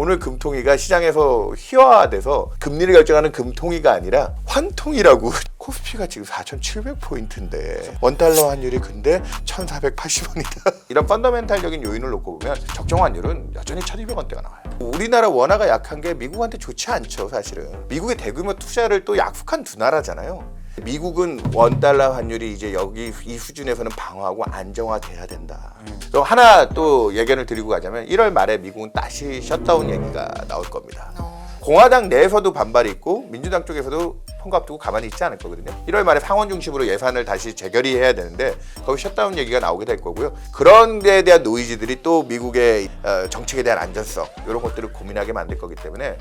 오늘 금통위가 시장에서 희화화돼서 금리를 결정하는 금통위가 아니라 환통이라고 코스피가 지금 4,700포인트인데 원달러 환율이 근데 1,480원이다. 이런 펀더멘탈적인 요인을 놓고 보면 적정 환율은 여전히 1,200원대가 나와요. 우리나라 원화가 약한 게 미국한테 좋지 않죠, 사실은. 미국의 대규모 투자를 또 약속한 두 나라잖아요. 미국은 원달러 환율이 이제 여기 이 수준에서는 방어하고 안정화돼야 된다. 또 하나 또 예견을 드리고 가자면 1월 말에 미국은 다시 셧다운 얘기가 나올 겁니다. 공화당 내에서도 반발이 있고 민주당 쪽에서도 폰거 앞두고 가만히 있지 않을 거거든요. 1월 말에 상원 중심으로 예산을 다시 재결의해야 되는데 거기 셧다운 얘기가 나오게 될 거고요. 그런 데에 대한 노이즈들이 또 미국의 정책에 대한 안전성 이런 것들을 고민하게 만들 거기 때문에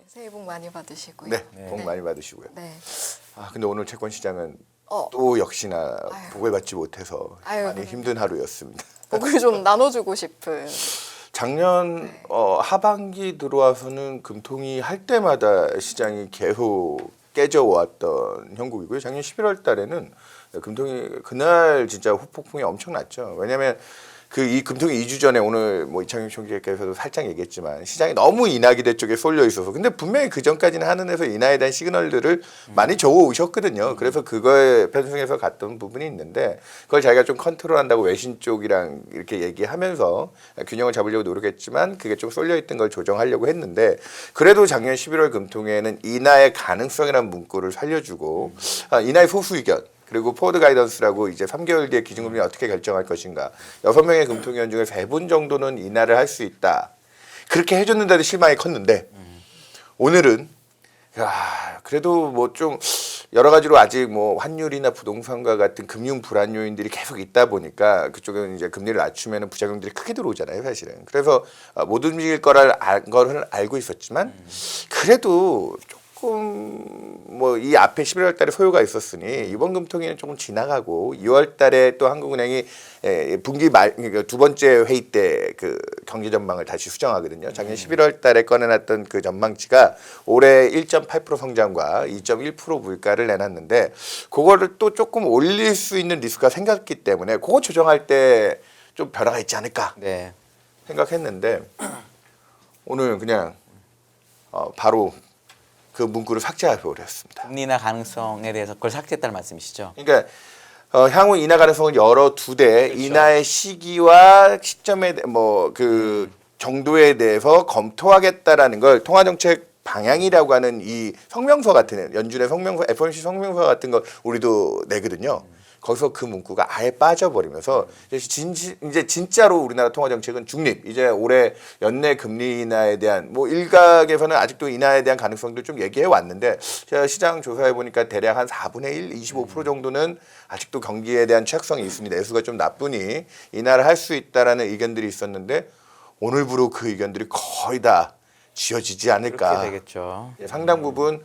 새해 복 많이 받으시고요. 네, 복 많이 받으시고요. 네. 아 근데 오늘 채권 시장은 또 역시나 복을 받지 못해서 많이 힘든 하루였습니다. 복을 좀 나눠주고 싶은. 작년 하반기 들어와서는 금통위 할 때마다 시장이 계속 깨져왔던 형국이고요. 작년 11월 달에는 금통위 그날 진짜 후폭풍이 엄청났죠. 왜냐하면 이 금통위 2주 전에 오늘 뭐 이창용 총재께서도 살짝 얘기했지만 시장이 너무 인하기대 쪽에 쏠려 있어서 근데 분명히 그 전까지는 한은에서 인하에 대한 시그널들을 많이 적어 오셨거든요. 그래서 그거에 편승해서 갔던 부분이 있는데 그걸 자기가 좀 컨트롤한다고 외신 쪽이랑 이렇게 얘기하면서 균형을 잡으려고 노력했지만 그게 좀 쏠려 있던 걸 조정하려고 했는데 그래도 작년 11월 금통위에는 인하의 가능성이라는 문구를 살려주고 인하의 소수 의견 그리고 포워드 가이던스라고 이제 3개월 뒤에 기준금리 어떻게 결정할 것인가. 6명의 금통위원 중에 3분 정도는 인하를 할 수 있다. 그렇게 해줬는데도 실망이 컸는데 오늘은 그래도 뭐 좀 여러 가지로 아직 뭐 환율이나 부동산과 같은 금융 불안 요인들이 계속 있다 보니까 그쪽은 이제 금리를 낮추면 부작용들이 크게 들어오잖아요, 사실은. 그래서 못 움직일 거를 알고 있었지만 그래도 조금 뭐 이 앞에 11월 달에 소요가 있었으니 이번 금통위는 조금 지나가고 2월 달에 또 한국은행이 분기 말 그러니까 두 번째 회의 때 그 경제 전망을 다시 수정하거든요. 작년 11월 달에 꺼내놨던 그 전망치가 올해 1.8% 성장과 2.1% 물가를 내놨는데 그거를 또 조금 올릴 수 있는 리스크가 생겼기 때문에 그거 조정할 때 좀 변화가 있지 않을까 생각했는데 오늘 그냥 바로 그 문구를 삭제해 버렸습니다. 금리 인하 가능성에 대해서 그걸 삭제했다는 말씀이시죠? 그러니까 향후 인하 가능성을 열어두되 그렇죠. 인하의 시기와 시점에 뭐 그 정도에 대해서 검토하겠다라는 걸 통화정책 방향이라고 하는 이 성명서 같은 연준의 성명서, FOMC 성명서 같은 걸 우리도 내거든요. 거기서 그 문구가 아예 빠져버리면서 이제 진짜로 우리나라 통화 정책은 중립. 이제 올해 연내 금리 인하에 대한 뭐 일각에서는 아직도 인하에 대한 가능성도 좀 얘기해 왔는데 제가 시장 조사해 보니까 대략 한 4분의 1, 25% 정도는 아직도 경기에 대한 취약성이 있습니다. 내수가 좀 나쁘니 인하를 할 수 있다라는 의견들이 있었는데 오늘부로 그 의견들이 거의 다 지어지지 않을까. 그렇게 되겠죠. 상당 부분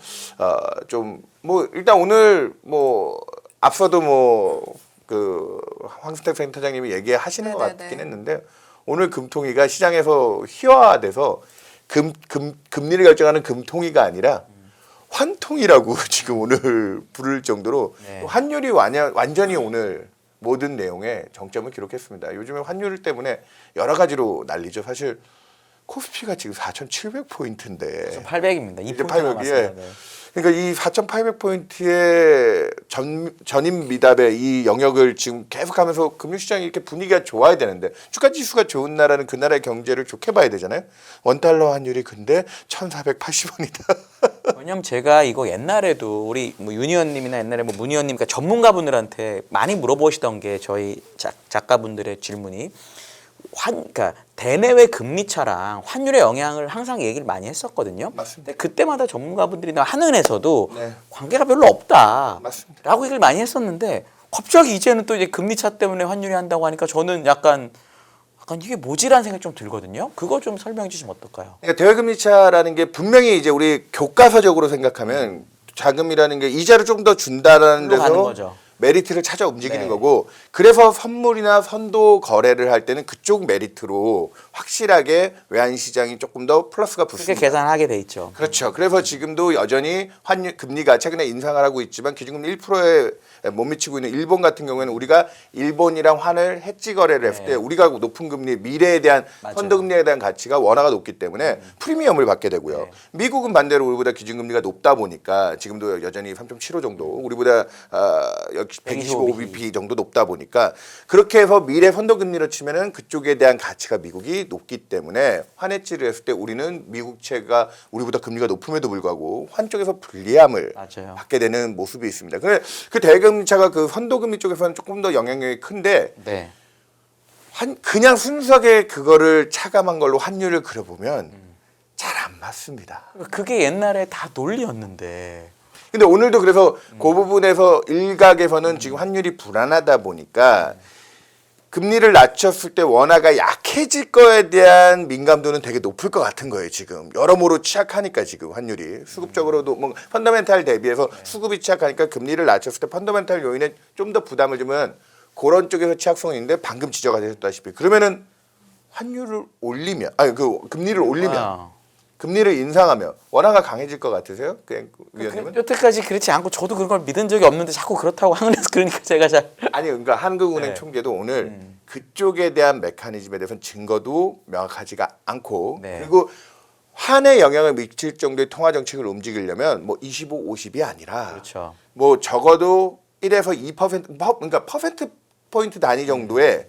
좀 뭐 일단 오늘 뭐 앞서도 뭐 그 황승택 센터장님이 얘기하시는 것 같긴 했는데 오늘 금통위가 시장에서 희화화돼서 금리를 결정하는 금통위가 아니라 환통이라고 지금 오늘 부를 정도로 환율이 완전히 오늘 모든 내용에 정점을 기록했습니다. 요즘에 환율 때문에 여러 가지로 난리죠. 사실 코스피가 지금 4,700포인트인데 800입니다. 2% 800, 남았습니다. 그러니까 이 4,800포인트의 전임 미답의 이 영역을 지금 계속하면서 금융시장이 이렇게 분위기가 좋아야 되는데 주가지수가 좋은 나라는 그 나라의 경제를 좋게 봐야 되잖아요. 원달러 환율이 근데 1,480원이다. 왜냐면 제가 이거 옛날에도 우리 뭐 윤의원님이나 옛날에 뭐 문의원님 그러니까 전문가분들한테 많이 물어보시던 게 저희 작가분들의 질문이 그러니까 대내외 금리 차랑 환율의 영향을 항상 얘기를 많이 했었거든요. 맞습니다. 근데 그때마다 전문가분들이나 한은에서도 관계가 별로 없다. 맞습니다. 라고 얘기를 많이 했었는데 갑자기 이제는 또 이제 금리 차 때문에 환율이 한다고 하니까 저는 약간 이게 뭐지라는 생각이 좀 들거든요. 그거 좀 설명해 주시면 어떨까요? 그러니까 대외금리 차라는 게 분명히 이제 우리 교과서적으로 생각하면 자금이라는 게 이자를 좀 더 준다라는 가는 데서 거죠. 메리트를 찾아 움직이는 거고 그래서 선물이나 선도 거래를 할 때는 그쪽 메리트로 확실하게 외환시장이 조금 더 플러스가 붙습니다. 그렇게 계산하게 돼 있죠. 그렇죠. 그래서 지금도 여전히 환율 금리가 최근에 인상을 하고 있지만 기준금리 1%의 못 미치고 있는 일본 같은 경우에는 우리가 일본이랑 환을 해지 거래를 했을 때 우리가 높은 금리 미래에 대한 맞아요. 펀드 금리에 대한 가치가 원화가 높기 때문에 프리미엄을 받게 되고요. 미국은 반대로 우리보다 기준금리가 높다 보니까 지금도 여전히 3.75 정도 우리보다 역시 125bp 정도 높다 보니까 그렇게 해서 미래 펀드 금리로 치면은 그쪽에 대한 가치가 미국이 높기 때문에 환해지를 했을 때 우리는 미국채가 우리보다 금리가 높음에도 불구하고 환 쪽에서 불리함을 맞아요. 받게 되는 모습이 있습니다. 그 대금리차가 그 펀드 금리 쪽에서는 조금 더 영향력이 큰데 네. 그냥 순수하게 그거를 차감한 걸로 환율을 그려보면 잘 안 맞습니다. 그게 옛날에 다 논리였는데. 근데 오늘도 그래서 그 부분에서 일각에서는 지금 환율이 불안하다 보니까 금리를 낮췄을 때 원화가 약해질 거에 대한 민감도는 되게 높을 것 같은 거예요, 지금. 여러모로 취약하니까 지금 환율이. 수급적으로도 뭐 펀더멘탈 대비해서 수급이 취약하니까 금리를 낮췄을 때 펀더멘탈 요인에 좀 더 부담을 주면 그런 쪽에서 취약성이 있는데 방금 지적가 되셨다시피 그러면은 환율을 올리면 아니 그 금리를 올리면 아. 금리를 인상하면 원화가 강해질 것 같으세요? 그냥 위원님은? 여태까지 그렇지 않고 저도 그런 걸 믿은 적이 없는데 자꾸 그렇다고 하는 데서 그러니까 제가 잘 아니 그러니까 한국은행 네. 총재도 오늘 그쪽에 대한 메커니즘에 대해서는 증거도 명확하지가 않고 네. 그리고 환에 영향을 미칠 정도의 통화 정책을 움직이려면 뭐 25, 50이 아니라 그렇죠. 뭐 적어도 1에서 2% 그러니까 퍼센트 포인트 단위 정도의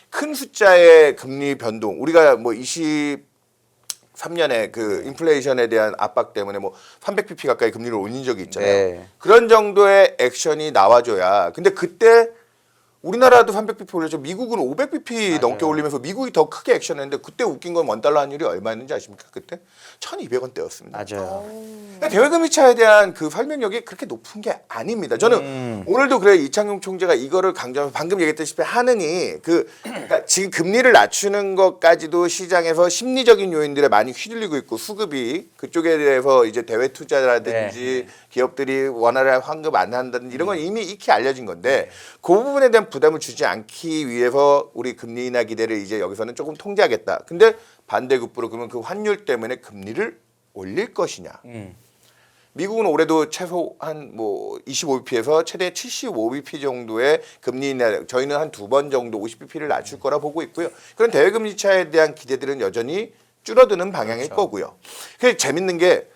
큰 숫자의 금리 변동 우리가 뭐 23년에 그 인플레이션에 대한 압박 때문에 뭐 300bp 가까이 금리를 올린 적이 있잖아요. 네. 그런 정도의 액션이 나와줘야. 근데 그때 우리나라도 300bp 올렸죠. 미국은 500bp 넘게 올리면서 미국이 더 크게 액션했는데 그때 웃긴 건 원달러 환율이 얼마였는지 아십니까? 그때 1,200원대였습니다. 맞아요. 그러니까 대외금리차에 대한 그 설명력이 그렇게 높은 게 아닙니다. 저는 오늘도 그래 이창용 총재가 이거를 강조하면서 방금 얘기했다시피 하느니 그러니까 지금 금리를 낮추는 것까지도 시장에서 심리적인 요인들에 많이 휘둘리고 있고 수급이 그쪽에 대해서 이제 대외 투자라든지 기업들이 원화를 환급 안 한다든지 이런 건 이미 익히 알려진 건데 그 부분에 대한 부담을 주지 않기 위해서 우리 금리 인하 기대를 이제 여기서는 조금 통제하겠다. 근데 반대급부로 그러면 그 환율 때문에 금리를 올릴 것이냐. 미국은 올해도 최소 한 뭐 25bp에서 최대 75bp 정도의 금리 인하 저희는 한 두 번 정도 50bp를 낮출 거라 보고 있고요. 그런 대외금리 차에 대한 기대들은 여전히 줄어드는 방향일 거고요. 그래서 재밌는 게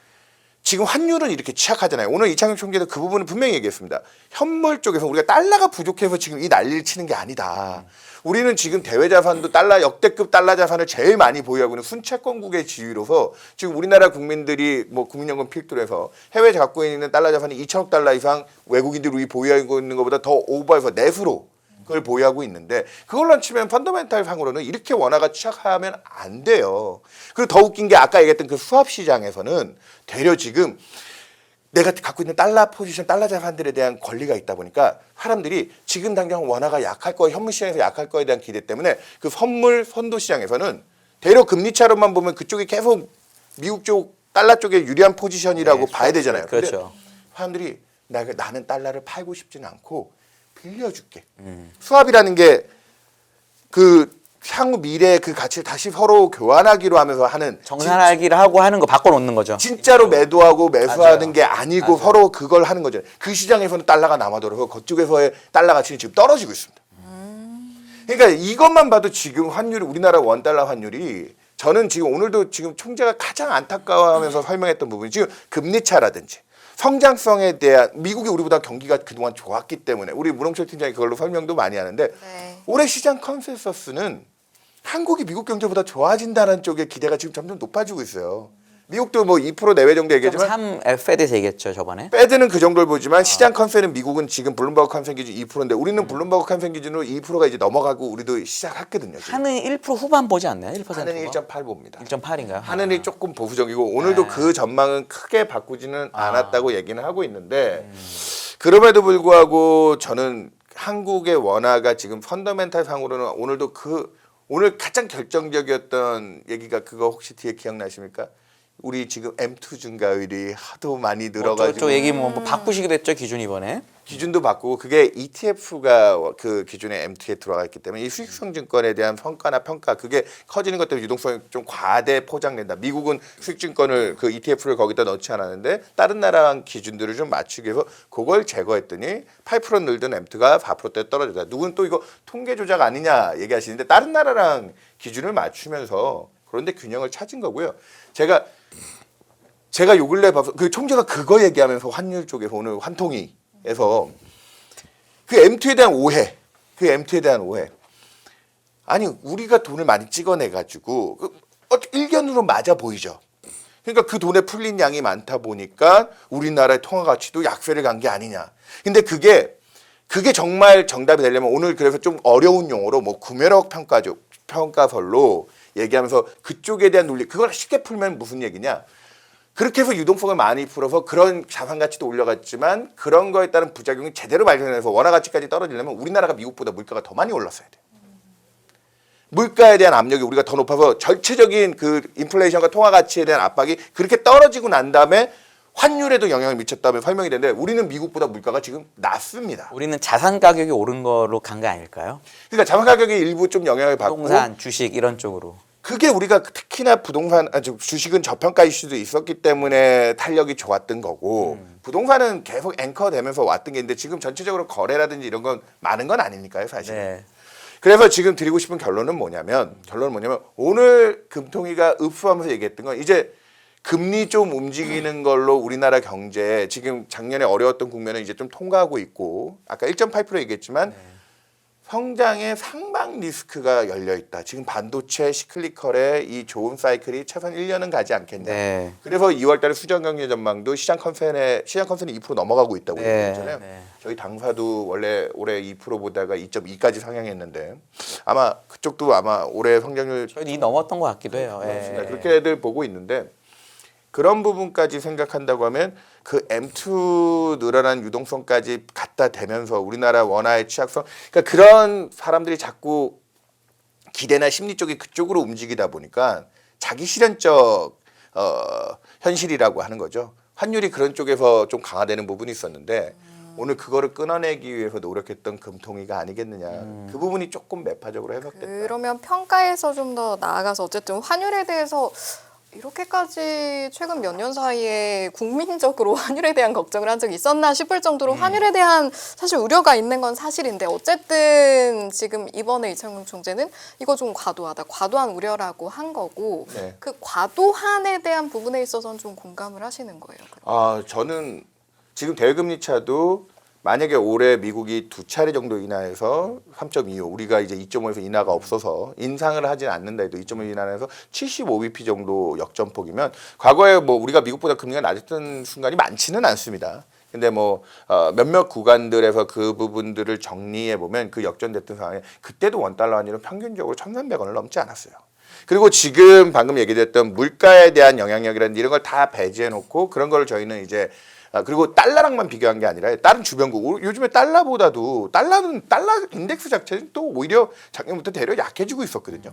지금 환율은 이렇게 취약하잖아요. 오늘 이창용 총재도 그 부분을 분명히 얘기했습니다. 현물 쪽에서 우리가 달러가 부족해서 지금 이 난리를 치는 게 아니다. 우리는 지금 대외 자산도 달러 역대급 달러 자산을 제일 많이 보유하고 있는 순채권국의 지위로서 지금 우리나라 국민들이 뭐 국민연금 필두로 해서 해외에 갖고 있는 달러 자산이 2천억 달러 이상 외국인들이 보유하고 있는 것보다 더 오버해서 넷으로 그걸 보유하고 있는데 그걸로 치면 펀더멘탈 상으로는 이렇게 원화가 취약하면 안 돼요. 그리고 더 웃긴 게 아까 얘기했던 그 수합 시장에서는 되려 지금 내가 갖고 있는 달러 포지션, 달러 자산들에 대한 권리가 있다 보니까 사람들이 지금 당장 원화가 약할 거, 현물 시장에서 약할 거에 대한 기대 때문에 그 선물 선도 시장에서는 대려 금리 차로만 보면 그쪽이 계속 미국 쪽 달러 쪽에 유리한 포지션이라고 봐야 되잖아요. 근데 그렇죠. 사람들이 나는 달러를 팔고 싶지는 않고 빌려줄게. 수합이라는 게 그 향후 미래의 그 가치를 다시 서로 교환하기로 하면서 하는 정산하기를 하고 하는 거 바꿔놓는 거죠. 진짜로 매도하고 매수하는 맞아요. 게 아니고 서로 그걸 하는 거죠. 그 시장에서는 달러가 남아도록 그쪽에서의 달러 가치는 지금 떨어지고 있습니다. 그러니까 이것만 봐도 지금 환율이 우리나라 원달러 환율이 저는 지금 오늘도 지금 총재가 가장 안타까워하면서 설명했던 부분이 지금 금리 차라든지 성장성에 대한 미국이 우리보다 경기가 그동안 좋았기 때문에 우리 문홍철 팀장이 그걸로 설명도 많이 하는데 네. 올해 시장 컨센서스는 한국이 미국 경제보다 좋아진다는 쪽의 기대가 지금 점점 높아지고 있어요. 미국도 뭐 2% 내외 정도 얘기하지만 3 페드에서 얘기했죠 저번에. 패드는 그 정도를 보지만 시장 컨센은 미국은 지금 블룸버그 컨센 기준 2%인데 우리는 블룸버그 컨센 기준으로 2%가 이제 넘어가고 우리도 시작했거든요. 지금. 한은 1% 후반 보지 않나요? 1%가? 하는 1.8 봅니다. 1.8인가요? 하늘이 조금 보수적이고 오늘도 그 전망은 크게 바꾸지는 않았다고 얘기는 하고 있는데 그럼에도 불구하고 저는 한국의 원화가 지금 펀더멘탈 상으로는 오늘도 오늘 가장 결정적이었던 얘기가 그거 혹시 뒤에 기억나십니까? 우리 지금 M2 증가율이 하도 많이 늘어가지고 저 얘기 뭐 바꾸시기도 했죠 기준 이번에. 기준도 바꾸고 그게 ETF가 그 기준에 M2에 들어가 있기 때문에 이 수익성 증권에 대한 평가나 평가 그게 커지는 것 때문에 유동성이 좀 과대 포장된다. 미국은 수익증권을 그 ETF를 거기다 넣지 않았는데 다른 나라랑 기준들을 좀 맞추기 위해서 그걸 제거했더니 8% 늘던 M2가 4%대 떨어졌다. 누군 또 이거 통계 조작 아니냐 얘기하시는데 다른 나라랑 기준을 맞추면서 그런데 균형을 찾은 거고요. 제가 요 근래 봐서 그 총재가 그거 얘기하면서 환율 쪽에서 오늘 환통위에서 그 M2에 대한 오해. 아니 우리가 돈을 많이 찍어내 가지고 일견으로 맞아 보이죠. 그러니까 그 돈에 풀린 양이 많다 보니까 우리나라의 통화 가치도 약세를 간 게 아니냐. 근데 그게 정말 정답이 되려면 오늘 그래서 좀 어려운 용어로 뭐 구매력 평가설로 얘기하면서 그쪽에 대한 논리 그걸 쉽게 풀면 무슨 얘기냐. 그렇게 해서 유동성을 많이 풀어서 그런 자산 가치도 올라갔지만 그런 거에 따른 부작용이 제대로 발생해서 원화 가치까지 떨어지려면 우리나라가 미국보다 물가가 더 많이 올랐어야 돼. 물가에 대한 압력이 우리가 더 높아서 전체적인 그 인플레이션과 통화 가치에 대한 압박이 그렇게 떨어지고 난 다음에 환율에도 영향을 미쳤다면 설명이 되는데 우리는 미국보다 물가가 지금 낮습니다. 우리는 자산 가격이 오른 거로 간 거 아닐까요? 그러니까 자산 가격이 일부 좀 영향을 받고 부동산, 주식 이런 쪽으로. 그게 우리가 특히나 주식은 저평가 이슈도 있었기 때문에 탄력이 좋았던 거고 부동산은 계속 앵커되면서 왔던 게 있는데 지금 전체적으로 거래라든지 이런 건 많은 건 아니니까요 사실. 네. 그래서 지금 드리고 싶은 결론은 뭐냐면 오늘 금통위가 읍수하면서 얘기했던 건 이제 금리 좀 움직이는 걸로 우리나라 경제 지금 작년에 어려웠던 국면은 이제 좀 통과하고 있고 아까 1.8% 얘기했지만 성장의 상방 리스크가 열려 있다. 지금 반도체 시클리컬의 이 좋은 사이클이 최소한 1년은 가지 않겠냐. 네. 그래서 2월달에 수정 경제 전망도 시장 컨센이 2% 넘어가고 있다고 얘기했잖아요. 네. 저희 당사도 원래 올해 2% 보다가 2.2까지 상향했는데 아마 그쪽도 아마 올해 성장률 저희 이 넘었던 것 같기도 해요. 예. 그렇게들 보고 있는데 그런 부분까지 생각한다고 하면 그 M2 늘어난 유동성까지 갖다 대면서 우리나라 원화의 취약성 그러니까 그런 사람들이 자꾸 기대나 심리 쪽이 그쪽으로 움직이다 보니까 자기 실현적 현실이라고 하는 거죠. 환율이 그런 쪽에서 좀 강화되는 부분이 있었는데 오늘 그거를 끊어내기 위해서 노력했던 금통위가 아니겠느냐. 그 부분이 조금 매파적으로 해석됐다. 그러면 평가에서 좀 더 나아가서 어쨌든 환율에 대해서 이렇게까지 최근 몇 년 사이에 국민적으로 환율에 대한 걱정을 한 적이 있었나 싶을 정도로 환율에 대한 사실 우려가 있는 건 사실인데 어쨌든 지금 이번에 이창용 총재는 이거 좀 과도한 우려라고 한 거고 네. 그 과도한에 대한 부분에 있어서는 좀 공감을 하시는 거예요. 그럼. 저는 지금 대금리 차도 만약에 올해 미국이 2차례 정도 인하해서 3.25 우리가 이제 2.5에서 인하가 없어서 인상을 하진 않는다 해도 2.5 인하해서 75bp 정도 역전폭이면 과거에 뭐 우리가 미국보다 금리가 낮았던 순간이 많지는 않습니다. 근데 뭐 몇몇 구간들에서 그 부분들을 정리해 보면 그 역전됐던 상황에 그때도 원달러 환율은 평균적으로 1,300원을 넘지 않았어요. 그리고 지금 방금 얘기됐던 물가에 대한 영향력이라든지 이런 걸 다 배제해 놓고 그런 걸 저희는 이제 그리고 달러랑만 비교한 게 아니라 다른 주변국 요즘에 달러보다도 달러 인덱스 자체는 또 오히려 작년부터 대려 약해지고 있었거든요.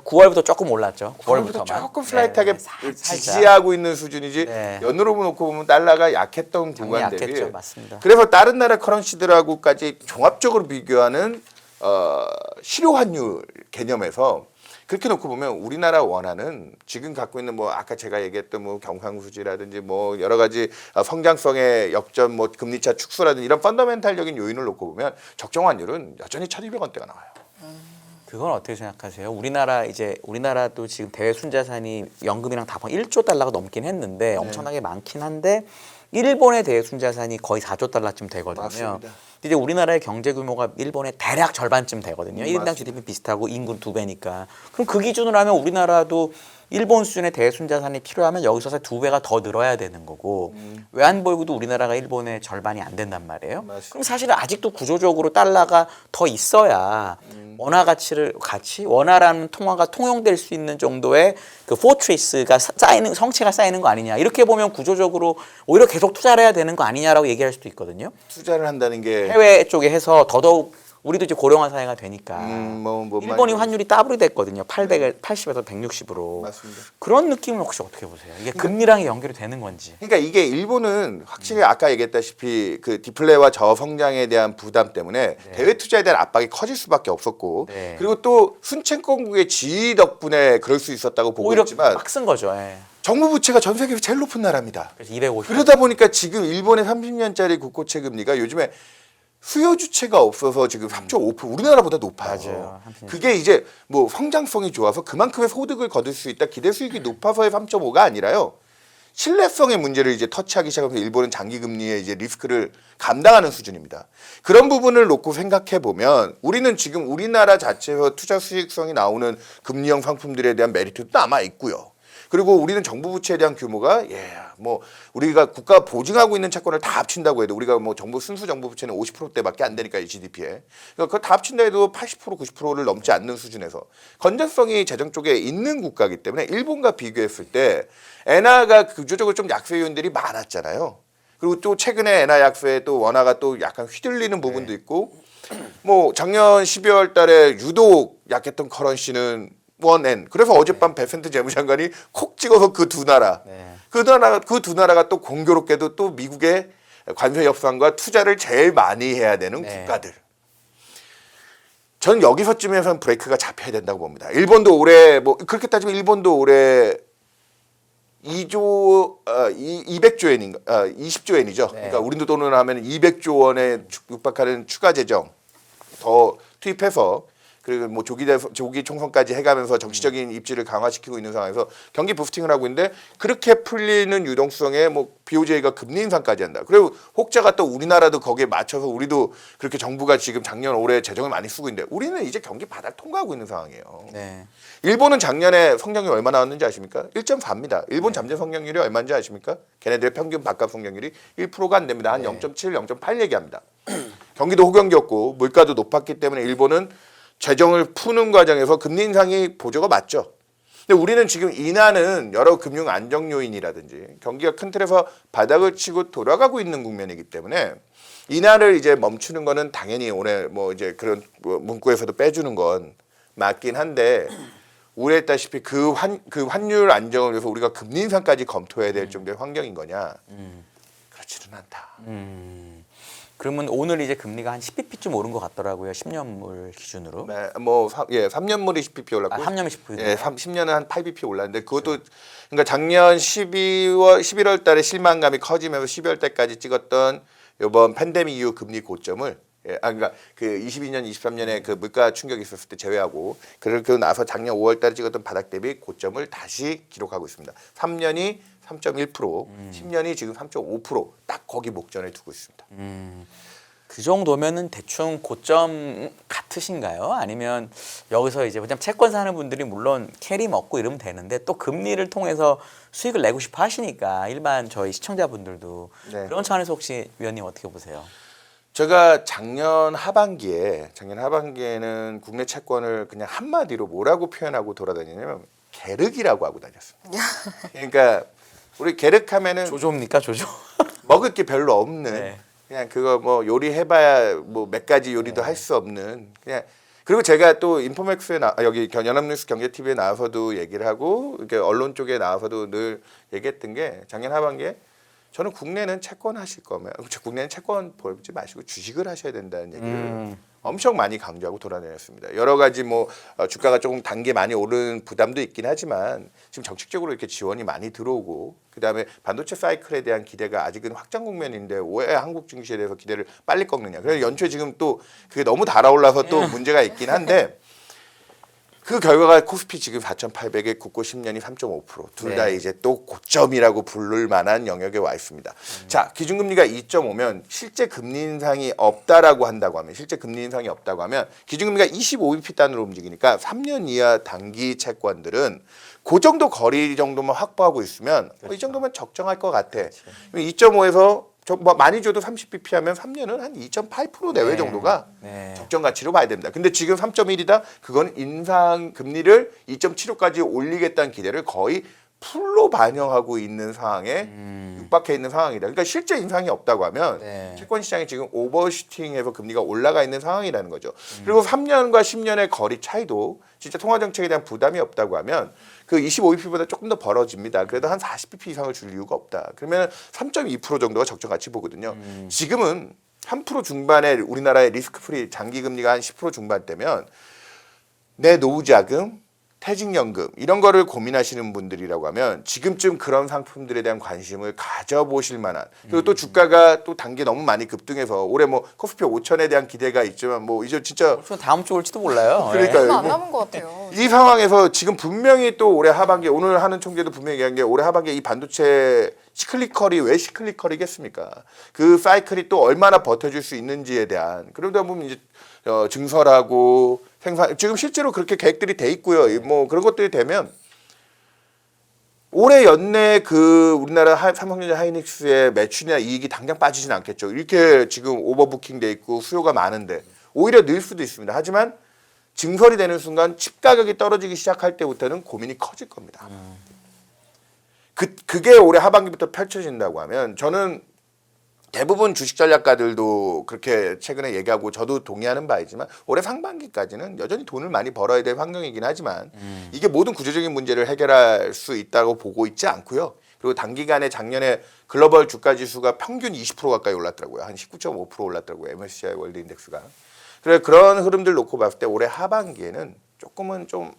9월부터 조금 올랐죠. 9월부터 조금 슬라이트하게 살짝. 지지하고 있는 수준이지 네. 연으로 놓고 보면 달러가 약했던 구간 대비 약했죠. 맞습니다. 그래서 다른 나라 커런시들하고까지 종합적으로 비교하는 실효 환율 개념에서 그렇게 놓고 보면 우리나라 원화는 지금 갖고 있는 뭐 아까 제가 얘기했던 뭐 경상수지라든지 뭐 여러 가지 성장성의 역전 뭐 금리차 축소라든지 이런 펀더멘탈적인 요인을 놓고 보면 적정 환율은 여전히 1,200원대가 나와요. 그건 어떻게 생각하세요? 우리나라도 지금 대외 순자산이 연금이랑 다 1조 달러가 넘긴 했는데 엄청나게 많긴 한데 일본의 대외 순자산이 거의 4조 달러쯤 되거든요. 맞습니다. 이제 우리나라의 경제 규모가 일본의 대략 절반쯤 되거든요. 1인당 맞습니다. GDP 비슷하고 인구는 2배니까. 그럼 그 기준으로 하면 우리나라도 일본 수준의 대순자산이 필요하면 여기서 2배가 더 늘어야 되는 거고 외환보유고도 우리나라가 일본의 절반이 안 된단 말이에요. 맞습니다. 그럼 사실은 아직도 구조적으로 달러가 더 있어야 원화 원화라는 통화가 통용될 수 있는 정도의 그 포트리스가 성체가 쌓이는 거 아니냐. 이렇게 보면 구조적으로 오히려 계속 투자를 해야 되는 거 아니냐라고 얘기할 수도 있거든요. 투자를 한다는 게 해외 쪽에 해서 더더욱 우리도 이제 고령화 사회가 되니까 뭐 일본이 많이 환율이 더블이 됐거든요. 880에서 160으로. 맞습니다. 그런 느낌은 혹시 어떻게 보세요? 이게 금리랑 연결이 되는 건지. 그러니까 이게 일본은 확실히 아까 얘기했다시피 그 디플레와 저성장에 대한 부담 때문에 대외 투자에 대한 압박이 커질 수밖에 없었고 네. 그리고 또 순채권국의 지위 덕분에 그럴 수 있었다고 보고 오히려 있지만 막 쓴 거죠. 예. 정부 부채가 전 세계에서 제일 높은 나라입니다. 그래서 250. 그러다 보니까 지금 일본의 30년짜리 국고채 금리가 요즘에 수요 주체가 없어서 지금 3.5% 우리나라보다 높아요. 맞아요. 그게 이제 뭐 성장성이 좋아서 그만큼의 소득을 거둘 수 있다. 기대 수익이 높아서의 3.5가 아니라요. 신뢰성의 문제를 이제 터치하기 시작하면서 일본은 장기 금리의 이제 리스크를 감당하는 수준입니다. 그런 부분을 놓고 생각해 보면 우리는 지금 우리나라 자체에서 투자 수익성이 나오는 금리형 상품들에 대한 메리트도 남아 있고요. 그리고 우리는 정부 부채에 대한 규모가 뭐 우리가 국가 보증하고 있는 채권을 다 합친다고 해도 우리가 뭐 정부 순수 정부 부채는 50%대밖에 안 되니까 이 GDP에 그러니까 그거 다 합친다 해도 80% 90%를 넘지 않는 수준에서 건전성이 재정 쪽에 있는 국가이기 때문에 일본과 비교했을 때 엔화가 구조적으로 좀 약세 요인들이 많았잖아요. 그리고 또 최근에 엔화 약세에 또 원화가 또 약간 휘둘리는 부분도 있고 뭐 작년 12월 달에 유독 약했던 커런시는 원엔. 그래서 어젯밤 베센트 재무장관이 콕 찍어서 그 두 나라, 그 두 나라가 또 공교롭게도 또 미국의 관세 협상과 투자를 제일 많이 해야 되는 국가들. 전 여기서쯤에서는 브레이크가 잡혀야 된다고 봅니다. 일본도 올해 뭐 그렇게 따지면 일본도 올해 200조 엔인가, 20조 엔이죠. 그러니까 우리도 돈을 하면 200조 원에 육박하는 추가 재정 더 투입해서. 그리고 뭐 조기 총선까지 해가면서 정치적인 입지를 강화시키고 있는 상황에서 경기 부스팅을 하고 있는데 그렇게 풀리는 유동성에 뭐 BOJ가 금리 인상까지 한다. 그리고 혹자가 또 우리나라도 거기에 맞춰서 우리도 그렇게 정부가 지금 작년 올해 재정을 많이 쓰고 있는데 우리는 이제 경기 바닥 통과하고 있는 상황이에요. 네. 일본은 작년에 성장률 얼마 나왔는지 아십니까? 1.4입니다. 일본 잠재 성장률이 얼마인지 아십니까? 걔네들의 평균 밥값 성장률이 1%가 안 됩니다. 한 0.7, 0.8 얘기합니다. 경기도 호경기였고 물가도 높았기 때문에 일본은 재정을 푸는 과정에서 금리 인상이 보조가 맞죠. 근데 우리는 지금 인하는 여러 금융 안정 요인이라든지 경기가 큰 틀에서 바닥을 치고 돌아가고 있는 국면이기 때문에 인하를 이제 멈추는 거는 당연히 오늘 뭐 이제 그런 문구에서도 빼주는 건 맞긴 한데 우려했다시피 그 환율 안정을 위해서 우리가 금리 인상까지 검토해야 될 정도의 환경인 거냐? 그렇지는 않다. 그러면 오늘 이제 금리가 한 10bp쯤 오른 것 같더라고요. 10년물 기준으로. 네, 뭐 3년물이 10bp 올랐고, 3년이 10bp. 예, 10년은 한 8bp 올랐는데 그것도 그러니까 작년 11월 달에 실망감이 커지면서 12월 달까지 찍었던 이번 팬데믹 이후 금리 고점을 그러니까 그 22년, 23년에 그 물가 충격이 있었을 때 제외하고 그러고 나서 작년 5월 달에 찍었던 바닥 대비 고점을 다시 기록하고 있습니다. 3년이 3.1%, 10년이 지금 3.5%딱 거기 목전에 두고 있습니다. 그 정도면은 대충 고점 같으신가요? 아니면 여기서 이제 그냥 채권 사는 분들이 물론 캐리 먹고 이러면 되는데 또 금리를 통해서 수익을 내고 싶어 하시니까 일반 저희 시청자분들도 네. 그런 차원에서 혹시 위원님 어떻게 보세요? 제가 작년 하반기에는 국내 채권을 그냥 한마디로 뭐라고 표현하고 돌아다니냐면 계륵이라고 하고 다녔습니다. 그러니까 우리 계륵하면은 조조입니까 조조? 먹을 게 별로 없는 네. 그냥 그거 뭐 요리해봐야 뭐 몇 가지 요리도 할 수 없는 그냥 그리고 제가 또 인포맥스에 여기 연합뉴스 경제TV에 나와서도 얘기를 하고 이렇게 언론 쪽에 나와서도 늘 얘기했던 게 작년 하반기에 저는 국내는 채권 하실 거면 국내는 채권 보지 마시고 주식을 하셔야 된다는 얘기를 엄청 많이 강조하고 돌아다녔습니다. 여러 가지 뭐 주가가 조금 단계 많이 오른 부담도 있긴 하지만 지금 정책적으로 이렇게 지원이 많이 들어오고 그다음에 반도체 사이클에 대한 기대가 아직은 확장 국면인데 왜 한국 증시에 대해서 기대를 빨리 꺾느냐. 그래서 연초에 지금 또 그게 너무 달아올라서 또 문제가 있긴 한데 그 결과가 코스피 지금 4,800에 국고 10년이 3.5% 둘 다 이제 또 고점이라고 부를 만한 영역에 와 있습니다. 자, 기준금리가 2.5면 실제 금리 인상이 없다고 하면 기준금리가 25bp 단으로 움직이니까 3년 이하 단기 채권들은 그 정도 거리 정도만 확보하고 있으면 이 정도면 적정할 것 같아. 2.5에서 많이 줘도 30bp 하면 3년은 한 2.8% 내외 정도가 적정 가치로 봐야 됩니다. 근데 지금 3.1이다? 그건 인상 금리를 2.75까지 올리겠다는 기대를 거의 풀로 반영하고 있는 상황에 육박해 있는 상황이다. 그러니까 실제 인상이 없다고 하면 네. 채권 시장이 지금 오버슈팅해서 금리가 올라가 있는 상황이라는 거죠. 그리고 3년과 10년의 거리 차이도 진짜 통화 정책에 대한 부담이 없다고 하면 그 25bp보다 조금 더 벌어집니다. 그래도 한 40bp 이상을 줄 이유가 없다. 그러면 3.2% 정도가 적정가치 보거든요. 지금은 3% 중반에 우리나라의 리스크 프리 장기 금리가 한 10% 중반대면 내 노후 자금, 퇴직연금 이런 거를 고민하시는 분들이라고 하면 지금쯤 그런 상품들에 대한 관심을 가져보실 만한, 그리고 또 주가가 또 단계 너무 많이 급등해서 올해 뭐 코스피 5천에 대한 기대가 있지만 뭐 이제 진짜 다음 주 올지도 몰라요. 그러니까요. 얼마 안 뭐 남은 것 같아요. 이 상황에서 지금 분명히 또 올해 하반기, 오늘 하는 총재도 분명히 얘기한 게 올해 하반기에 이 반도체 시클리컬이 왜 시클리컬이겠습니까? 그 사이클이 또 얼마나 버텨줄 수 있는지에 대한, 그러다 보면 이제 증설하고 생산, 지금 실제로 그렇게 계획들이 돼 있고요. 뭐 그런 것들이 되면 올해 연내 그 우리나라 삼성전자 하이닉스의 매출이나 이익이 당장 빠지진 않겠죠. 이렇게 지금 오버부킹 돼 있고 수요가 많은데 오히려 늘 수도 있습니다. 하지만 증설이 되는 순간 칩 가격이 떨어지기 시작할 때부터는 고민이 커질 겁니다. 그게 올해 하반기부터 펼쳐진다고 하면 저는 대부분 주식 전략가들도 그렇게 최근에 얘기하고 저도 동의하는 바이지만 올해 상반기까지는 여전히 돈을 많이 벌어야 될 환경이긴 하지만 이게 모든 구조적인 문제를 해결할 수 있다고 보고 있지 않고요. 그리고 단기간에 작년에 글로벌 주가 지수가 평균 20% 가까이 올랐더라고요. 한 19.5% 올랐더라고요. MSCI 월드 인덱스가. 그래 그런 흐름들 놓고 봤을 때 올해 하반기에는 조금은 좀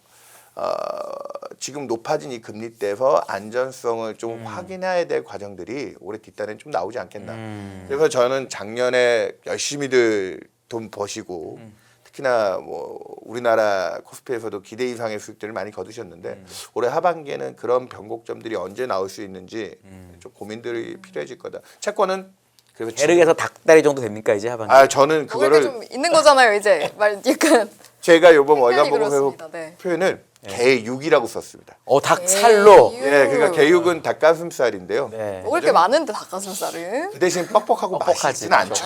지금 높아진 이 금리대에서 안전성을 좀 확인해야 될 과정들이 올해 뒷단에 좀 나오지 않겠나. 그래서 저는 작년에 열심히들 돈 버시고 특히나 뭐 우리나라 코스피에서도 기대 이상의 수익들을 많이 거두셨는데 올해 하반기에는 그런 변곡점들이 언제 나올 수 있는지 좀 고민들이 필요해질 거다. 채권은 그래서 계륵에서 닭다리 정도 됩니까 이제 하반기? 저는 먹을 게 그거를 좀 있는 거잖아요, 이제. 말 약간 제가 요번 월간 표현이 보고서 그렇습니다. 네. 표현을 개육이라고 썼습니다. 닭살로. 개육. 예, 그러니까 개육은 닭가슴살인데요. 네. 먹을 게 많은데 닭가슴살은. 그 대신 뻑뻑하고 뻑뻑하지, 맛있지는 않죠.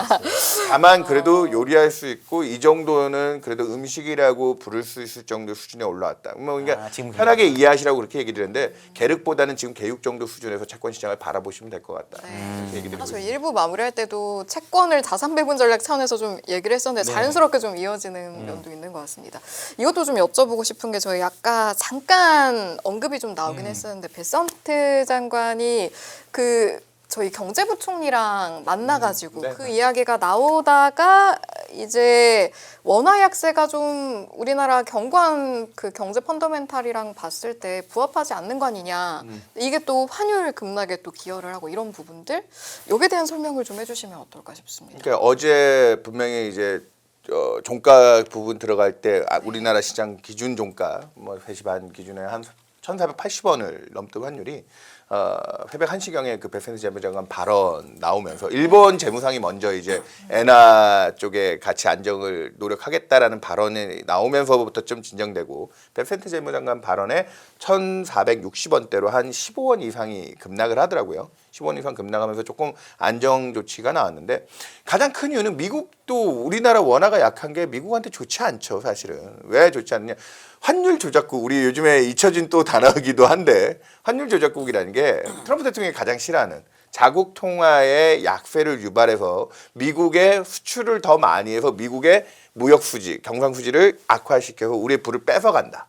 다만 그래도 요리할 수 있고 이 정도는 그래도 음식이라고 부를 수 있을 정도 수준에 올라왔다. 뭐 그러니까 지금 편하게 이해하시라고 그렇게 얘기 드렸는데 계륵보다는 지금 개육 정도 수준에서 채권 시장을 바라보시면 될 것 같다. 이렇게 얘기 드리고 사실 있습니다. 일부 마무리할 때도 채권을 자산 배분 전략 차원에서 좀 얘기를 했었는데 자연스럽게 좀 이어지는 면도 있는 것 같습니다. 이것도 좀 여쭤보고 싶은 게 저희 아까 잠깐 언급이 좀 나오긴 했었는데 베선트 장관이 그 저희 경제부총리랑 만나가지고 네. 그 이야기가 나오다가 이제 원화 약세가 좀 우리나라 경관 그 경제 펀더멘탈이랑 봤을 때 부합하지 않는 거 아니냐. 이게 또 환율 급락에 또 기여를 하고 이런 부분들 여기에 대한 설명을 좀 해주시면 어떨까 싶습니다. 그러니까 어제 분명히 이제 종가 부분 들어갈 때 우리나라 시장 기준 종가 뭐 3시 반 기준에 한 1,480원을 넘던 환율이 새벽 1시경에 그 베센트 재무장관 발언 나오면서 일본 재무상이 먼저 이제 엔화 쪽에 가치 안정을 노력하겠다라는 발언이 나오면서부터 좀 진정되고 베센트 재무장관 발언에 1,460원대로 한 15원 이상이 급락을 하더라고요. 15원 이상 급락하면서 조금 안정 조치가 나왔는데 가장 큰 이유는 미국도 우리나라 원화가 약한 게 미국한테 좋지 않죠, 사실은. 왜 좋지 않느냐? 환율 조작국, 우리 요즘에 잊혀진 또 단어이기도 한데 환율 조작국이라는 게 트럼프 대통령이 가장 싫어하는 자국 통화의 약세를 유발해서 미국의 수출을 더 많이 해서 미국의 무역 수지, 경상 수지를 악화시켜서 우리의 부를 뺏어간다.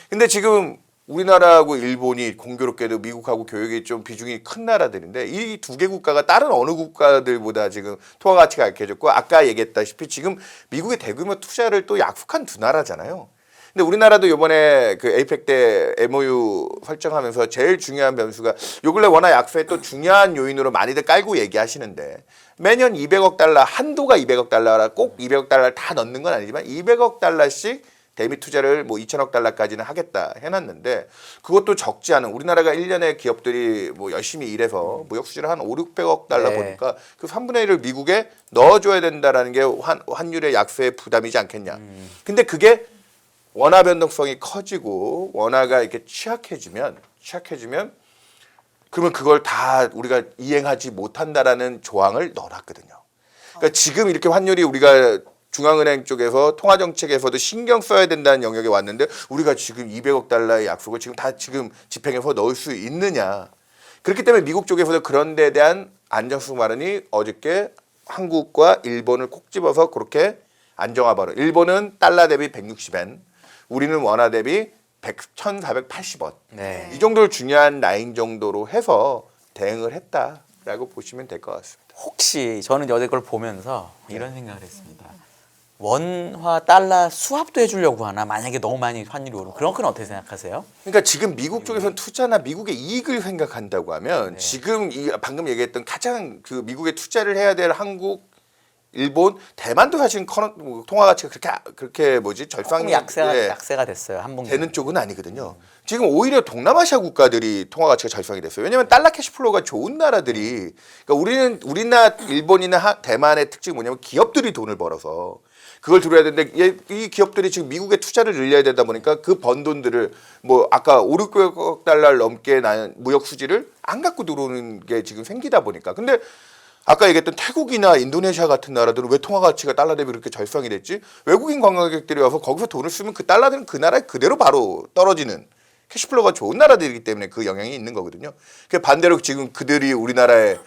근데 지금 우리나라하고 일본이 공교롭게도 미국하고 교역이 좀 비중이 큰 나라들인데 이 두 개 국가가 다른 어느 국가들보다 지금 통화 가치가 약해졌고 아까 얘기했다시피 지금 미국의 대규모 투자를 또 약속한 두 나라잖아요. 근데 우리나라도 이번에 그 에이펙 때 MOU 설정하면서 제일 중요한 변수가 요 근래 원화 약세의 또 중요한 요인으로 많이들 깔고 얘기하시는데 매년 200억 달러, 한도가 200억 달러라 꼭 200억 달러를 다 넣는 건 아니지만 200억 달러씩 대미 투자를 뭐 2천억 달러까지는 하겠다 해놨는데 그것도 적지 않은 우리나라가 1년에 기업들이 뭐 열심히 일해서 무역 수지를 한 5, 600억 달러 네. 보니까 그 3분의 1을 미국에 넣어줘야 된다라는 게 환율의 약세의 부담이지 않겠냐. 근데 그게 원화 변동성이 커지고 원화가 이렇게 취약해지면 그러면 그걸 다 우리가 이행하지 못한다라는 조항을 넣어놨거든요. 그러니까 지금 이렇게 환율이 우리가 중앙은행 쪽에서 통화정책에서도 신경 써야 된다는 영역에 왔는데 우리가 지금 200억 달러의 약속을 지금 다 지금 집행해서 넣을 수 있느냐. 그렇기 때문에 미국 쪽에서도 그런 데에 대한 안정성 발언이 어저께 한국과 일본을 콕 집어서 그렇게 안정화 발언. 일본은 달러 대비 160엔, 우리는 원화 대비 1,480원. 네. 이 정도를 중요한 라인 정도로 해서 대응을 했다라고 보시면 될 것 같습니다. 혹시 저는 어제 그걸 보면서 이런 생각을 했습니다. 원화 달러 수합도 해주려고 하나? 만약에 너무 많이 환율이 오르면 그런 건 어떻게 생각하세요? 그러니까 지금 미국 쪽에서는 투자나 미국의 이익을 생각한다고 하면 지금 이 방금 얘기했던 가장 그 미국에 투자를 해야 될 한국, 일본, 대만도 사실 통화 가치가 그렇게 뭐지 절상이 약세가 됐어요 한 분기. 되는 쪽은 아니거든요. 지금 오히려 동남아시아 국가들이 통화 가치가 절상이 됐어요. 왜냐하면 달러 캐시플로우가 좋은 나라들이, 그러니까 우리나 일본이나 대만의 특징이 뭐냐면 기업들이 돈을 벌어서 그걸 들어야 되는데 이 기업들이 지금 미국에 투자를 늘려야 되다 보니까 그 번 돈들을 뭐 아까 5, 600억 달러를 넘게 난 무역 수지를 안 갖고 들어오는 게 지금 생기다 보니까. 근데 아까 얘기했던 태국이나 인도네시아 같은 나라들은 왜 통화 가치가 달러 대비 그렇게 절상이 됐지? 외국인 관광객들이 와서 거기서 돈을 쓰면 그 달러들은 그 나라에 그대로 바로 떨어지는 캐시플로우가 좋은 나라들이기 때문에 그 영향이 있는 거거든요. 그 반대로 지금 그들이 우리나라에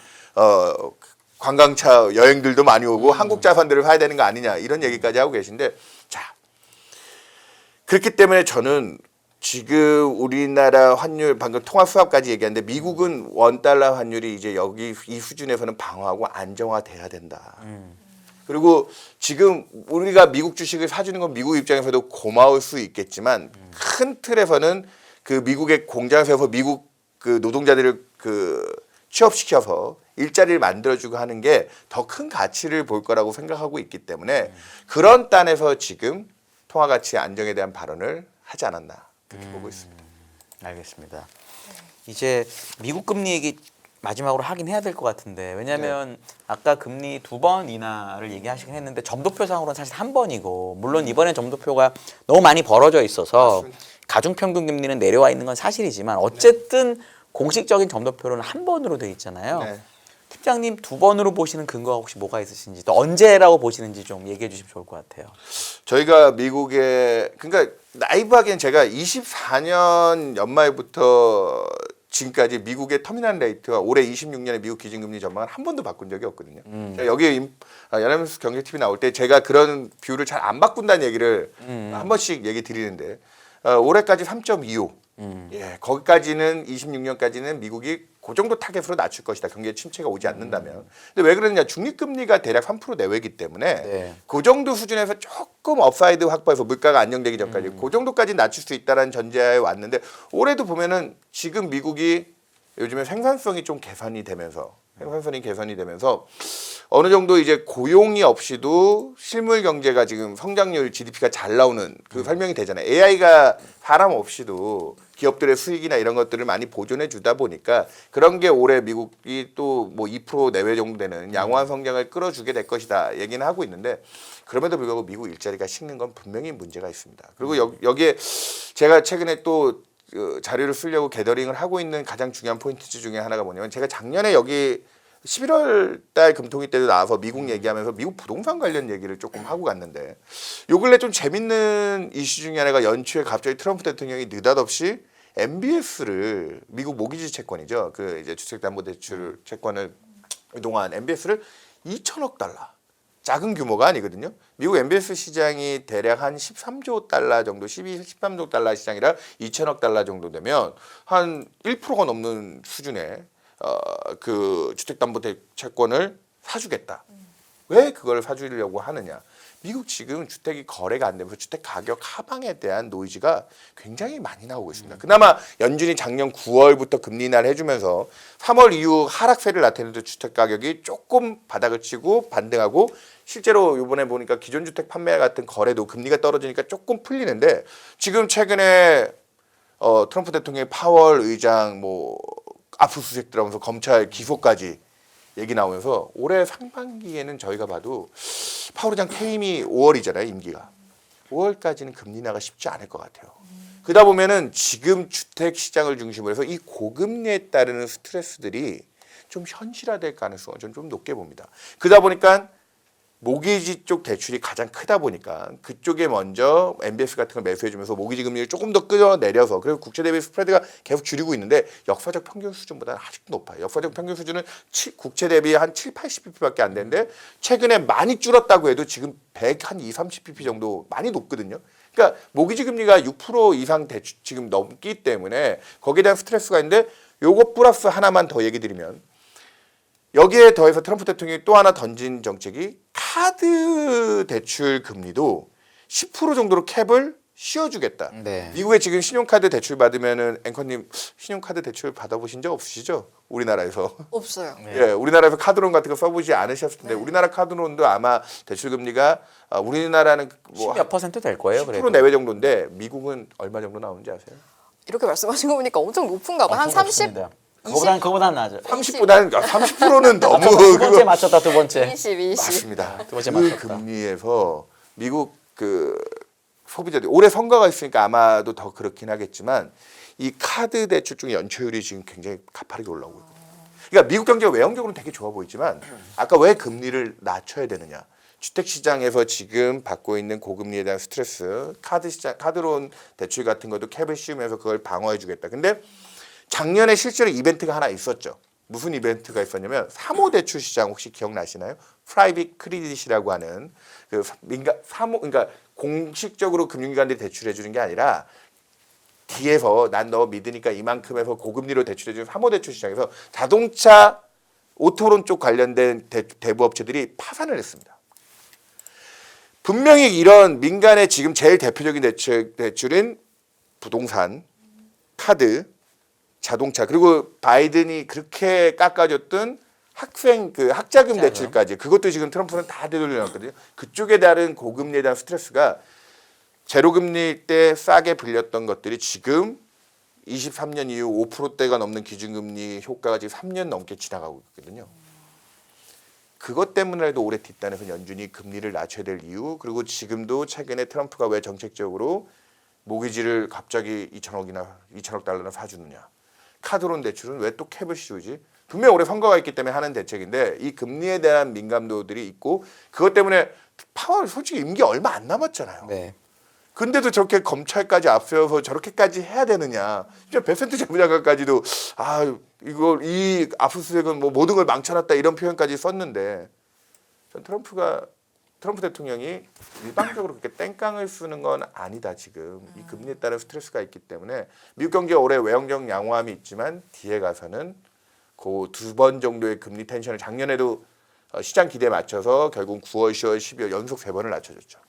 관광차 여행들도 많이 오고 한국 자산들을 사야 되는 거 아니냐 이런 얘기까지 하고 계신데, 자, 그렇기 때문에 저는 지금 우리나라 환율 방금 통화 수합까지 얘기했는데 미국은 원 달러 환율이 이제 여기 이 수준에서는 방어하고 안정화돼야 된다. 그리고 지금 우리가 미국 주식을 사주는 건 미국 입장에서도 고마울 수 있겠지만 큰 틀에서는 그 미국의 공장에서 미국 그 노동자들을 그 취업시켜서 일자리를 만들어주고 하는 게 더 큰 가치를 볼 거라고 생각하고 있기 때문에 그런 단에서 지금 통화 가치 안정에 대한 발언을 하지 않았나 그렇게 보고 있습니다. 알겠습니다. 이제 미국 금리 얘기 마지막으로 하긴 해야 될 것 같은데, 왜냐하면 아까 금리 2번 인하를 얘기하시긴 했는데 점도표상으로는 사실 1번이고, 물론 이번에 점도표가 너무 많이 벌어져 있어서 맞습니다. 가중평균 금리는 내려와 있는 건 사실이지만 어쨌든 공식적인 점도표로는 1번으로 돼 있잖아요. 네. 팀장님 2번으로 보시는 근거가 혹시 뭐가 있으신지, 또 언제라고 보시는지 좀 얘기해 주시면 좋을 것 같아요. 저희가 미국에, 그러니까 나이브하게는 제가 24년 연말부터 지금까지 미국의 터미널 레이트와 올해 26년에 미국 기준금리 전망을 한 번도 바꾼 적이 없거든요. 제가 여기 연합뉴스 경제TV 나올 때 제가 그런 뷰를 잘 안 바꾼다는 얘기를 한 번씩 얘기 드리는데 올해까지 3.25. 예, 거기까지는 26년까지는 미국이 그 정도 타겟으로 낮출 것이다. 경기에 침체가 오지 않는다면. 근데 왜 그러느냐? 중립금리가 대략 3% 내외이기 때문에 네. 그 정도 수준에서 조금 업사이드 확보해서 물가가 안정되기 전까지 그 정도까지 낮출 수 있다는 전제하에 왔는데, 올해도 보면은 지금 미국이 요즘에 생산성이 개선이 되면서 어느 정도 이제 고용이 없이도 실물 경제가 지금 성장률 GDP가 잘 나오는 그 설명이 되잖아요. AI가 사람 없이도 기업들의 수익이나 이런 것들을 많이 보존해 주다 보니까 그런 게 올해 미국이 또 뭐 2% 내외 정도 되는 양호한 성장을 끌어주게 될 것이다 얘기는 하고 있는데, 그럼에도 불구하고 미국 일자리가 식는 건 분명히 문제가 있습니다. 그리고 여기에 제가 최근에 또 그 자료를 쓰려고 게더링을 하고 있는 가장 중요한 포인트 중에 하나가 뭐냐면, 제가 작년에 여기 11월 달 금통위 때도 나와서 미국 얘기하면서 미국 부동산 관련 얘기를 조금 하고 갔는데, 요 근래 좀 재밌는 이슈 중에 하나가 연초에 갑자기 트럼프 대통령이 느닷없이 MBS를, 미국 모기지 채권이죠. 그 이제 주택담보대출 채권을 그동안 MBS를 2천억 달러. 작은 규모가 아니거든요. 미국 MBS 시장이 대략 한 13조 달러 정도, 13조 달러 시장이라 2천억 달러 정도 되면 한 1%가 넘는 수준의 그 주택담보대채권을 사주겠다. 왜 그걸 사주려고 하느냐? 미국 지금 주택이 거래가 안 되면서 주택 가격 하방에 대한 노이즈가 굉장히 많이 나오고 있습니다. 그나마 연준이 작년 9월부터 금리 인하를 해주면서 3월 이후 하락세를 나타내도 주택 가격이 조금 바닥을 치고 반등하고, 실제로 이번에 보니까 기존 주택 판매 같은 거래도 금리가 떨어지니까 조금 풀리는데, 지금 최근에 트럼프 대통령의 파월 의장 뭐 압수수색 들어가면서 검찰 기소까지 얘기 나오면서 올해 상반기에는 저희가 봐도 파월 의장 퇴임이 5월이잖아요, 임기가. 5월까지는 금리 인하가 쉽지 않을 것 같아요. 그러다 보면은 지금 주택 시장을 중심으로 해서 이 고금리에 따르는 스트레스들이 좀 현실화될 가능성을 저는 좀 높게 봅니다. 그러다 보니까 모기지 쪽 대출이 가장 크다 보니까 그쪽에 먼저 MBS 같은 걸 매수해주면서 모기지 금리를 조금 더 끌어내려서 그래서 국채 대비 스프레드가 계속 줄이고 있는데 역사적 평균 수준보다는 아직도 높아요. 역사적 평균 수준은 국채 대비 한 7, 80pp밖에 안 되는데 최근에 많이 줄었다고 해도 지금 100, 한 2, 30pp 정도 많이 높거든요. 그러니까 모기지 금리가 6% 이상 대출 지금 넘기 때문에 거기에 대한 스트레스가 있는데 요거 플러스 하나만 더 얘기 드리면 여기에 더해서 트럼프 대통령이 또 하나 던진 정책이 카드 대출 금리도 10% 정도로 캡을 씌워주겠다. 네. 미국에 지금 신용카드 대출 받으면은 앵커님 신용카드 대출 받아보신 적 없으시죠? 우리나라에서. 없어요. 네. 예, 우리나라에서 카드론 같은 거 써보지 않으셨을 텐데 네. 우리나라 카드론도 아마 대출 금리가 우리나라는 뭐 10몇 % 될 거예요. 10% 그래도. 내외 정도인데 미국은 얼마 정도 나오는지 아세요? 이렇게 말씀하신 거 보니까 엄청 높은가 봐요. 한 30, 그거보단 낮아. 30보다는 30%는 너무 두 번째 그거 맞췄다 두 번째. 20. 맞습니다. 두 번째 그 맞췄다. 금리에서 미국 그 소비자들이 올해 선거가 있으니까 아마도 더 그렇긴 하겠지만 이 카드 대출 중 연체율이 지금 굉장히 가파르게 올라오고 있거든요. 그러니까 미국 경제가 외형적으로는 되게 좋아 보이지만 아까 왜 금리를 낮춰야 되느냐? 주택 시장에서 지금 받고 있는 고금리에 대한 스트레스, 카드 시장, 카드론 대출 같은 것도 캡을 씌우면서 그걸 방어해 주겠다. 근데 작년에 실제로 이벤트가 하나 있었죠. 무슨 이벤트가 있었냐면 3호 대출 시장 혹시 기억나시나요? 프라이빗 크리딧이라고 하는 그 민간 3호 그러니까 공식적으로 금융기관들이 대출해 주는 게 아니라 뒤에서 난 너 믿으니까 이만큼 해서 고금리로 대출해 주는 3호 대출 시장에서 자동차 오토론 쪽 관련된 대부업체들이 파산을 했습니다. 분명히 이런 민간의 지금 제일 대표적인 대출인 부동산, 카드, 자동차 그리고 바이든이 그렇게 깎아줬던 학생 그 학자금 대출까지 그것도 지금 트럼프는 다 되돌려놨거든요. 그쪽에 따른 고금리에 대한 스트레스가 제로금리일 때 싸게 빌렸던 것들이 지금 23년 이후 5%대가 넘는 기준금리 효과가 지금 3년 넘게 지나가고 있거든요. 그것 때문에라도 올해 뒷단에서 연준이 금리를 낮춰야 될 이유 그리고 지금도 최근에 트럼프가 왜 정책적으로 모기지를 갑자기 2천억 달러나 사주느냐. 카드론 대출은 왜 또 캡을 씌우지? 분명 올해 선거가 있기 때문에 하는 대책인데 이 금리에 대한 민감도들이 있고 그것 때문에 파월 솔직히 임기 얼마 안 남았잖아요. 네. 근데도 저렇게 검찰까지 앞세워서 저렇게까지 해야 되느냐. 진짜 베센트 재무장관까지도 아 이거 이 압수수색은 뭐 모든 걸 망쳐놨다 이런 표현까지 썼는데 전 트럼프 대통령이 일방적으로 그렇게 땡깡을 쓰는 건 아니다 지금 이 금리에 따른 스트레스가 있기 때문에 미국 경제 올해 외형적 양호함이 있지만 뒤에 가서는 그 두 번 정도의 금리 텐션을 작년에도 시장 기대에 맞춰서 결국 9월, 10월, 12월 연속 3번을 낮춰줬죠.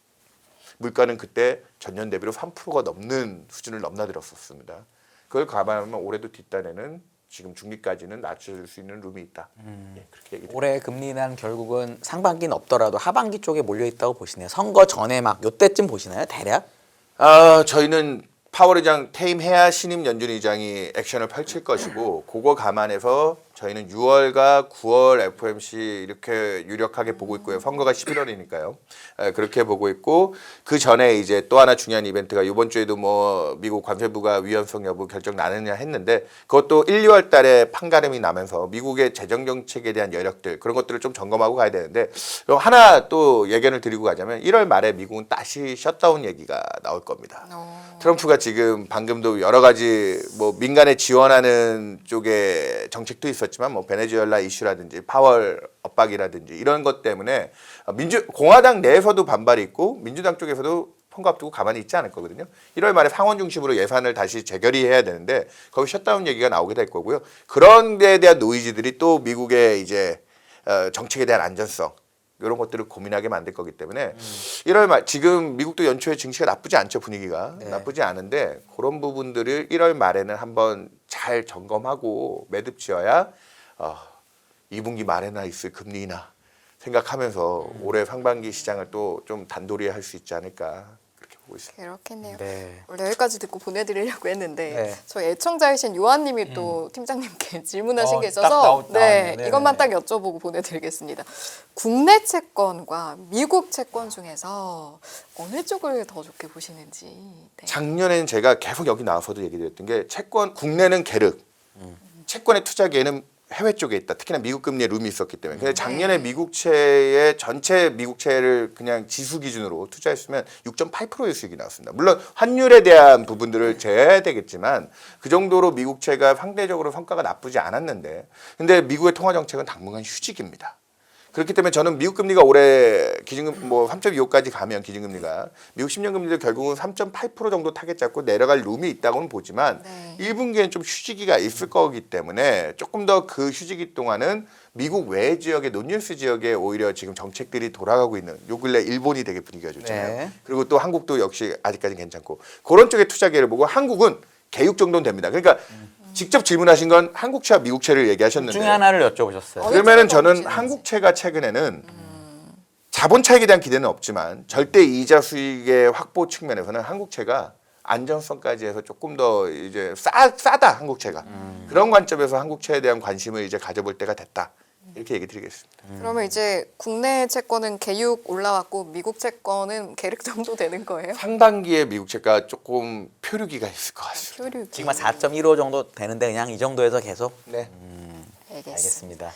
물가는 그때 전년 대비로 3%가 넘는 수준을 넘나들었었습니다. 그걸 감안하면 올해도 뒷단에는 지금 중기까지는 낮춰줄 수 있는 룸이 있다. 예, 그렇게 얘기 올해 금리는 결국은 상반기는 없더라도 하반기 쪽에 몰려 있다고 보시네요. 선거 전에 막 요때쯤 보시나요? 대략? 저희는 파월 의장 퇴임해야 신임 연준 의장이 액션을 펼칠 것이고 그거 감안해서 저희는 6월과 9월 FOMC 이렇게 유력하게 보고 있고요. 선거가 11월이니까요. 그렇게 보고 있고 그 전에 이제 또 하나 중요한 이벤트가 이번 주에도 뭐 미국 관세부가 위헌성 여부 결정 나느냐 했는데 그것도 1, 2월 달에 판가름이 나면서 미국의 재정 정책에 대한 여력들 그런 것들을 좀 점검하고 가야 되는데 하나 또 예견을 드리고 가자면 1월 말에 미국은 다시 셧다운 얘기가 나올 겁니다. 트럼프가 지금 방금도 여러 가지 뭐 민간에 지원하는 쪽에 정책도 있었지만 뭐 베네수엘라 이슈라든지 파월 엇박이라든지 이런 것 때문에 공화당 내에서도 반발이 있고 민주당 쪽에서도 선거 앞두고 가만히 있지 않을 거거든요. 1월 말에 상원 중심으로 예산을 다시 재결의해야 되는데 거기 셧다운 얘기가 나오게 될 거고요. 그런 데에 대한 노이즈들이 또 미국의 이제 정책에 대한 안전성 이런 것들을 고민하게 만들 거기 때문에 1월 말 지금 미국도 연초에 증시가 나쁘지 않죠. 분위기가 네. 나쁘지 않은데 그런 부분들을 1월 말에는 한번 잘 점검하고 매듭 지어야 2분기 말에나 있을 금리나 생각하면서 올해 상반기 시장을 또 좀 단도리 할 수 있지 않을까 그렇게 보고 있습니다. 그렇겠네요. 네. 원래 여기까지 듣고 보내드리려고 했는데 네. 저희 애청자이신 요한님이 또 팀장님께 질문하신 게 딱 있어서 나왔네요. 네, 이것만 네, 딱 여쭤보고 보내드리겠습니다. 국내 채권과 미국 채권 중에서 어느 쪽을 더 좋게 보시는지. 네. 작년에는 제가 계속 여기 나와서도 얘기드렸던 게 채권 국내는 계륵 채권의 투자 기회는 해외 쪽에 있다. 특히나 미국 금리에 룸이 있었기 때문에. 근데 작년에 미국채의 전체 미국채를 그냥 지수 기준으로 투자했으면 6.8%의 수익이 나왔습니다. 물론 환율에 대한 부분들을 제외해야 되겠지만 그 정도로 미국채가 상대적으로 성과가 나쁘지 않았는데 근데 미국의 통화 정책은 당분간 휴직입니다. 그렇기 때문에 저는 미국 금리가 올해 기준금 뭐 3.25까지 가면 기준금리가 미국 10년 금리도 결국은 3.8% 정도 타겟 잡고 내려갈 룸이 있다고는 보지만 네. 1분기에는 좀 휴지기가 있을 거기 때문에 조금 더 그 휴지기 동안은 미국 외 지역의 논뉴스 지역에 오히려 지금 정책들이 돌아가고 있는 요 근래 일본이 되게 분위기가 좋잖아요. 네. 그리고 또 한국도 역시 아직까지는 괜찮고 그런 쪽에 투자 기회를 보고 한국은 개육 정도는 됩니다. 그러니까 직접 질문하신 건 한국채와 미국채를 얘기하셨는데 중에 하나를 여쭤보셨어요. 그러면은 어느 쪽으로 저는 보시는지. 한국채가 최근에는 자본 차익에 대한 기대는 없지만 절대 이자 수익의 확보 측면에서는 한국채가 안정성까지 해서 조금 더 이제 싸다 한국채가 그런 관점에서 한국채에 대한 관심을 이제 가져볼 때가 됐다 이렇게 얘기 드리겠습니다. 그러면 이제 국내 채권은 계육 올라왔고 미국 채권은 계륵 정도 되는 거예요? 상반기에 미국채가 조금 표류기가 있을 것 같습니다. 표류. 지금 한 4.15 정도 되는데 그냥 이 정도에서 계속 네. 알겠습니다. 알겠습니다.